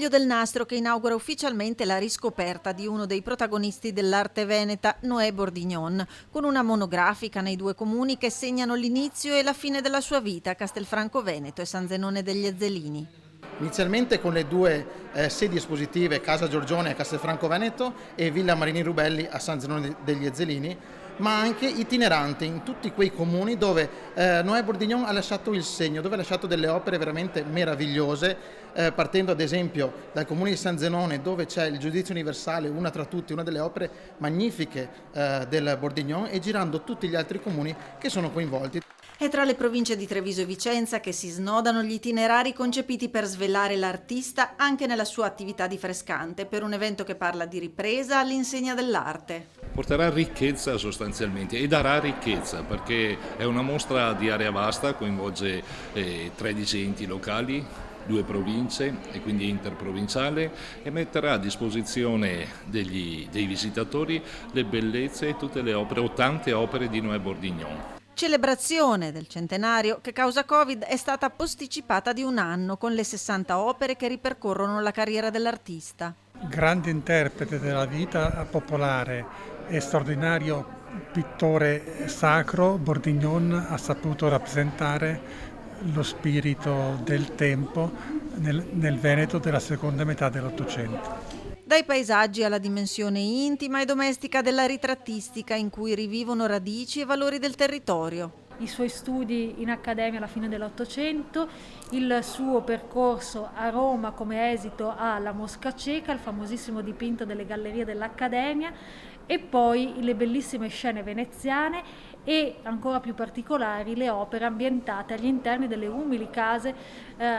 Taglio del nastro che inaugura ufficialmente la riscoperta di uno dei protagonisti dell'arte veneta, Noè Bordignon, con una monografica nei due comuni che segnano l'inizio e la fine della sua vita a Castelfranco Veneto e San Zenone degli Ezzelini. Inizialmente con le due sedi espositive, Casa Giorgione a Castelfranco Veneto e Villa Marini Rubelli a San Zenone degli Ezzelini, ma anche itinerante in tutti quei comuni dove Noè Bordignon ha lasciato il segno, dove ha lasciato delle opere veramente meravigliose, partendo ad esempio dal comune di San Zenone, dove c'è il Giudizio Universale, una tra tutti, una delle opere magnifiche del Bordignon, e girando tutti gli altri comuni che sono coinvolti. È tra le province di Treviso e Vicenza che si snodano gli itinerari concepiti per svelare l'artista anche nella sua attività di frescante, per un evento che parla di ripresa all'insegna dell'arte. Porterà ricchezza sostanzialmente e darà ricchezza perché è una mostra di area vasta, coinvolge 13 enti locali, 2 province e quindi interprovinciale, e metterà a disposizione dei visitatori le bellezze e tutte le opere o tante opere di Noè Bordignon. Celebrazione del centenario che causa Covid è stata posticipata di un anno con le 60 opere che ripercorrono la carriera dell'artista. Grande interprete della vita popolare e straordinario pittore sacro, Bordignon ha saputo rappresentare lo spirito del tempo nel Veneto della seconda metà dell'Ottocento. Dai paesaggi alla dimensione intima e domestica della ritrattistica in cui rivivono radici e valori del territorio. I suoi studi in accademia alla fine dell'Ottocento, il suo percorso a Roma come esito alla Mosca Cieca, il famosissimo dipinto delle gallerie dell'Accademia, e poi le bellissime scene veneziane e ancora più particolari le opere ambientate agli interni delle umili case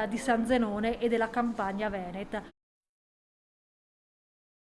di San Zenone e della campagna veneta.